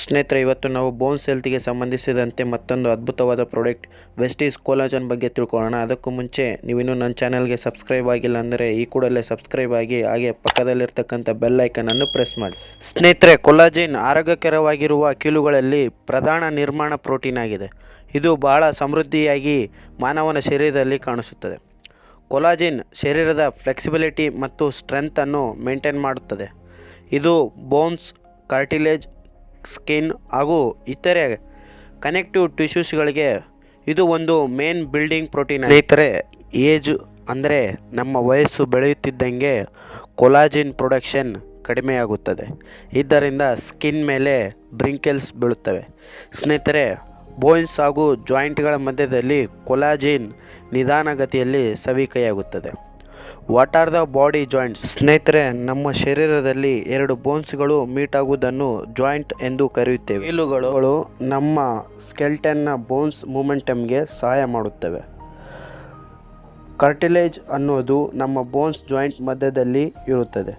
ಸ್ನೇಹಿತರೆ, ಇವತ್ತು ನಾವು ಬೋನ್ಸ್ ಹೆಲ್ತ್ಗೆ ಸಂಬಂಧಿಸಿದಂತೆ ಮತ್ತೊಂದು ಅದ್ಭುತವಾದ ಪ್ರಾಡಕ್ಟ್ ವೆಸ್ಟೀಸ್ ಕೋಲಾಜನ್ ಬಗ್ಗೆ ತಿಳ್ಕೊಳ್ಳೋಣ. ಅದಕ್ಕೂ ಮುಂಚೆ ನೀವಿನ್ನೂ ನನ್ನ ಚಾನಲ್ಗೆ ಸಬ್ಸ್ಕ್ರೈಬ್ ಆಗಿಲ್ಲ ಅಂದರೆ ಈ ಕೂಡಲೇ ಸಬ್ಸ್ಕ್ರೈಬ್ ಆಗಿ, ಹಾಗೆ ಪಕ್ಕದಲ್ಲಿರ್ತಕ್ಕಂಥ ಬೆಲ್ ಐಕನನ್ನು ಪ್ರೆಸ್ ಮಾಡಿ. ಸ್ನೇಹಿತರೆ, ಕೊಲಾಜಿನ್ ಆರೋಗ್ಯಕರವಾಗಿರುವ ಕೀಲುಗಳಲ್ಲಿ ಪ್ರಧಾನ ನಿರ್ಮಾಣ ಪ್ರೋಟೀನ್ ಆಗಿದೆ. ಇದು ಬಹಳ ಸಮೃದ್ಧಿಯಾಗಿ ಮಾನವನ ಶರೀರದಲ್ಲಿ ಕಾಣಿಸುತ್ತದೆ. ಕೊಲಾಜಿನ್ ಶರೀರದ ಫ್ಲೆಕ್ಸಿಬಿಲಿಟಿ ಮತ್ತು ಸ್ಟ್ರೆಂತನ್ನು ಮೇಂಟೈನ್ ಮಾಡುತ್ತದೆ. ಇದು ಬೋನ್ಸ್, ಕಾರ್ಟಿಲೇಜ್, ಸ್ಕಿನ್ ಹಾಗೂ ಇತರೆ ಕನೆಕ್ಟಿವ್ ಟಿಶ್ಯೂಸ್ಗಳಿಗೆ ಇದು ಒಂದು ಮೇನ್ ಬಿಲ್ಡಿಂಗ್ ಪ್ರೋಟೀನ್. ಸ್ನೇಹಿತರೆ, ಏಜ್ ಅಂದರೆ ನಮ್ಮ ವಯಸ್ಸು ಬೆಳೆಯುತ್ತಿದ್ದಂಗೆ ಕೊಲಾಜಿನ್ ಪ್ರೊಡಕ್ಷನ್ ಕಡಿಮೆಯಾಗುತ್ತದೆ. ಇದರಿಂದ ಸ್ಕಿನ್ ಮೇಲೆ ಬ್ರಿಂಕಲ್ಸ್ ಬೀಳುತ್ತವೆ. ಸ್ನೇಹಿತರೆ, ಬೋನ್ಸ್ ಹಾಗೂ ಜಾಯಿಂಟ್ಗಳ ಮಧ್ಯದಲ್ಲಿ ಕೊಲಾಜಿನ್ ನಿಧಾನಗತಿಯಲ್ಲಿ ಸವಿಕೆಯಾಗುತ್ತದೆ. What are the body joints? ಸ್ನೇಹಿತರೆ, ನಮ್ಮ ಶರೀರದಲ್ಲಿ ಎರಡು ಬೋನ್ಸ್ಗಳು ಮೀಟ್ ಆಗುವುದನ್ನು ಜಾಯಿಂಟ್ ಎಂದು ಕರೆಯುತ್ತೇವೆ. ಕೀಲುಗಳು ನಮ್ಮ ಸ್ಕೆಲ್ಟನ್ನ ಬೋನ್ಸ್ ಮೂಮೆಂಟಮ್ಗೆ ಸಹಾಯ ಮಾಡುತ್ತವೆ. ಕಾರ್ಟಿಲೇಜ್ ಅನ್ನೋದು ನಮ್ಮ ಬೋನ್ಸ್ ಜಾಯಿಂಟ್ ಮಧ್ಯದಲ್ಲಿ ಇರುತ್ತದೆ.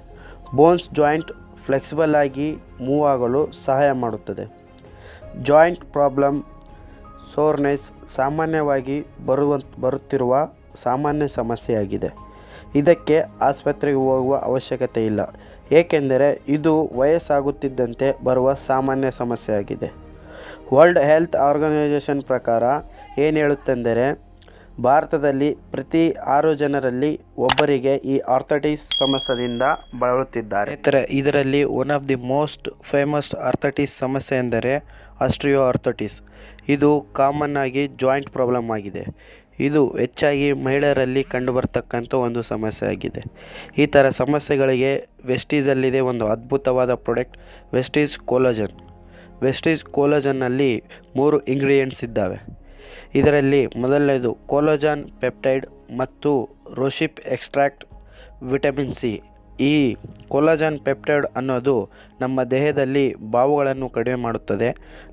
ಬೋನ್ಸ್ ಜಾಯಿಂಟ್ ಫ್ಲೆಕ್ಸಿಬಲ್ ಆಗಿ ಮೂವ್ ಆಗಲು ಸಹಾಯ ಮಾಡುತ್ತದೆ. ಜಾಯಿಂಟ್ ಪ್ರಾಬ್ಲಮ್, ಸೋರ್ನೆಸ್ ಸಾಮಾನ್ಯವಾಗಿ ಬರುತ್ತಿರುವ ಸಾಮಾನ್ಯ ಸಮಸ್ಯೆಯಾಗಿದೆ. ಇದಕ್ಕೆ ಆಸ್ಪತ್ರೆಗೆ ಹೋಗುವ ಅವಶ್ಯಕತೆ ಇಲ್ಲ, ಏಕೆಂದರೆ ಇದು ವಯಸ್ಸಾಗುತ್ತಿದ್ದಂತೆ ಬರುವ ಸಾಮಾನ್ಯ ಸಮಸ್ಯೆಯಾಗಿದೆ. ವರ್ಲ್ಡ್ ಹೆಲ್ತ್ ಆರ್ಗನೈಜೇಷನ್ ಪ್ರಕಾರ ಏನು ಹೇಳುತ್ತೆಂದರೆ, ಭಾರತದಲ್ಲಿ ಪ್ರತಿ 6 ಜನರಲ್ಲಿ ಒಬ್ಬರಿಗೆ ಈ ಆರ್ಥೈಟಿಸ್ ಸಮಸ್ಯೆಯಿಂದ ಬಳಲುತ್ತಿದ್ದಾರೆ. ಇದರಲ್ಲಿ one of the most famous arthritis ಸಮಸ್ಯೆ ಎಂದರೆ ಆಸ್ಟ್ರಿಯೋ ಆರ್ಥೈಟಿಸ್. ಇದು ಕಾಮನ್ ಆಗಿ ಜಾಯಿಂಟ್ ಪ್ರಾಬ್ಲಮ್ ಆಗಿದೆ. ಇದು ಹೆಚ್ಚಾಗಿ ಮಹಿಳೆಯರಲ್ಲಿ ಕಂಡುಬರ್ತಕ್ಕಂಥ ಒಂದು ಸಮಸ್ಯೆ ಆಗಿದೆ. ಈ ಥರ ಸಮಸ್ಯೆಗಳಿಗೆ ವೆಸ್ಟೀಸಲ್ಲಿದೆ ಒಂದು ಅದ್ಭುತವಾದ ಪ್ರಾಡಕ್ಟ್, ವೆಸ್ಟೀಸ್ ಕೋಲಾಜನ್. ವೆಸ್ಟೀಸ್ ಕೋಲಾಜನ್ನಲ್ಲಿ 3 ಇಂಗ್ರೀಡಿಯೆಂಟ್ಸ್ ಇದ್ದಾವೆ. ಇದರಲ್ಲಿ ಮೊದಲನೇದು ಕೋಲಾಜನ್ ಪೆಪ್ಟೈಡ್ ಮತ್ತು ರೋಶಿಪ್ ಎಕ್ಸ್ಟ್ರಾಕ್ಟ್ ವಿಟಮಿನ್ ಸಿ. ಈ ಕೋಲಾಜನ್ ಪೆಪ್ಟೈಡ್ ಅನ್ನೋದು ನಮ್ಮ ದೇಹದಲ್ಲಿ ಬಾವುಗಳನ್ನು ಕಡಿಮೆ ಮಾಡುತ್ತದೆ,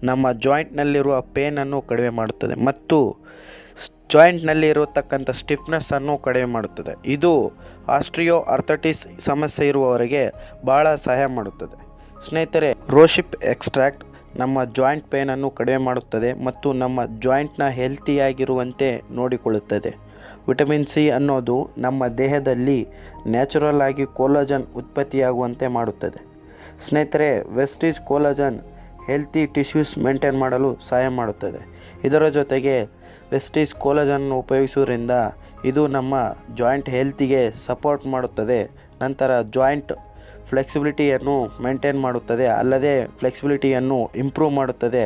ನಮ್ಮ ಜಾಯಿಂಟ್ನಲ್ಲಿರುವ ಪೇನನ್ನು ಕಡಿಮೆ ಮಾಡುತ್ತದೆ ಮತ್ತು ಜಾಯಿಂಟ್ನಲ್ಲಿ ಇರತಕ್ಕಂಥ ಸ್ಟಿಫ್ನೆಸ್ಸನ್ನು ಕಡಿಮೆ ಮಾಡುತ್ತದೆ. ಇದು ಆಸ್ಟ್ರಿಯೋ ಆರ್ಥೈಟಿಸ್ ಸಮಸ್ಯೆ ಇರುವವರಿಗೆ ಬಹಳ ಸಹಾಯ ಮಾಡುತ್ತದೆ. ಸ್ನೇಹಿತರೆ, ರೋಶಿಪ್ ಎಕ್ಸ್ಟ್ರಾಕ್ಟ್ ನಮ್ಮ ಜಾಯಿಂಟ್ ಪೇನನ್ನು ಕಡಿಮೆ ಮಾಡುತ್ತದೆ ಮತ್ತು ನಮ್ಮ ಜಾಯಿಂಟ್ನ ಹೆಲ್ತಿಯಾಗಿರುವಂತೆ ನೋಡಿಕೊಳ್ಳುತ್ತದೆ. ವಿಟಮಿನ್ ಸಿ ಅನ್ನೋದು ನಮ್ಮ ದೇಹದಲ್ಲಿ ನ್ಯಾಚುರಲ್ ಆಗಿ ಕೋಲಾಜನ್ ಉತ್ಪತ್ತಿಯಾಗುವಂತೆ ಮಾಡುತ್ತದೆ. ಸ್ನೇಹಿತರೆ, ವೆಸ್ಟೀಸ್ ಕೋಲಾಜನ್ ಹೆಲ್ತಿ ಟಿಶ್ಯೂಸ್ ಮೇಂಟೈನ್ ಮಾಡಲು ಸಹಾಯ ಮಾಡುತ್ತದೆ. ಇದರ ಜೊತೆಗೆ ವೆಸ್ಟೀಸ್ ಕೋಲಾಜನ್ನು ಉಪಯೋಗಿಸುವುದರಿಂದ ಇದು ನಮ್ಮ ಜಾಯಿಂಟ್ ಹೆಲ್ತಿಗೆ ಸಪೋರ್ಟ್ ಮಾಡುತ್ತದೆ. ನಂತರ ಜಾಯಿಂಟ್ ಫ್ಲೆಕ್ಸಿಬಿಲಿಟಿಯನ್ನು ಮೇಂಟೈನ್ ಮಾಡುತ್ತದೆ, ಅಲ್ಲದೆ ಫ್ಲೆಕ್ಸಿಬಿಲಿಟಿಯನ್ನು ಇಂಪ್ರೂವ್ ಮಾಡುತ್ತದೆ.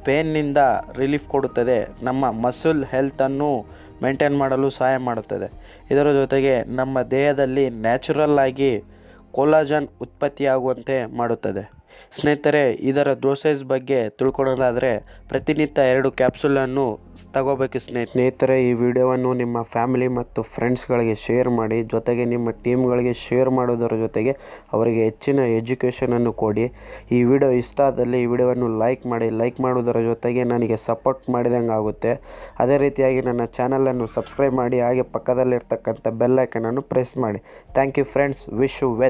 ಪೇನ್ನಿಂದ ರಿಲೀಫ್ ಕೊಡುತ್ತದೆ. ನಮ್ಮ ಮಸಲ್ ಹೆಲ್ತನ್ನು ಮೇಂಟೈನ್ ಮಾಡಲು ಸಹಾಯ ಮಾಡುತ್ತದೆ. ಇದರ ಜೊತೆಗೆ ನಮ್ಮ ದೇಹದಲ್ಲಿ ನ್ಯಾಚುರಲ್ ಆಗಿ ಕೋಲಾಜನ್ ಉತ್ಪತ್ತಿಯಾಗುವಂತೆ ಮಾಡುತ್ತದೆ. ಸ್ನೇಹಿತರೆ, ಇದರ ಡೋಸೇಜ್ ಬಗ್ಗೆ ತಿಳ್ಕೊಳ್ಳೋದಾದರೆ ಪ್ರತಿನಿತ್ಯ 2 ಕ್ಯಾಪ್ಸೂಲನ್ನು ತಗೋಬೇಕು. ಸ್ನೇಹಿತರೆ, ಈ ವಿಡಿಯೋವನ್ನು ನಿಮ್ಮ ಫ್ಯಾಮಿಲಿ ಮತ್ತು ಫ್ರೆಂಡ್ಸ್ಗಳಿಗೆ ಶೇರ್ ಮಾಡಿ, ಜೊತೆಗೆ ನಿಮ್ಮ ಟೀಮ್ಗಳಿಗೆ ಶೇರ್ ಮಾಡೋದರ ಜೊತೆಗೆ ಅವರಿಗೆ ಹೆಚ್ಚಿನ ಎಜುಕೇಷನನ್ನು ಕೊಡಿ. ಈ ವಿಡಿಯೋ ಇಷ್ಟ ಆದಲ್ಲಿ ಈ ವಿಡಿಯೋವನ್ನು ಲೈಕ್ ಮಾಡಿ. ಲೈಕ್ ಮಾಡೋದರ ಜೊತೆಗೆ ನನಗೆ ಸಪೋರ್ಟ್ ಮಾಡಿದಂಗೆ ಆಗುತ್ತೆ. ಅದೇ ರೀತಿಯಾಗಿ ನನ್ನ ಚಾನಲನ್ನು ಸಬ್ಸ್ಕ್ರೈಬ್ ಮಾಡಿ, ಹಾಗೆ ಪಕ್ಕದಲ್ಲಿರ್ತಕ್ಕಂಥ ಬೆಲ್ ಐಕನನ್ನು ಪ್ರೆಸ್ ಮಾಡಿ. Thank you friends. Wish you well.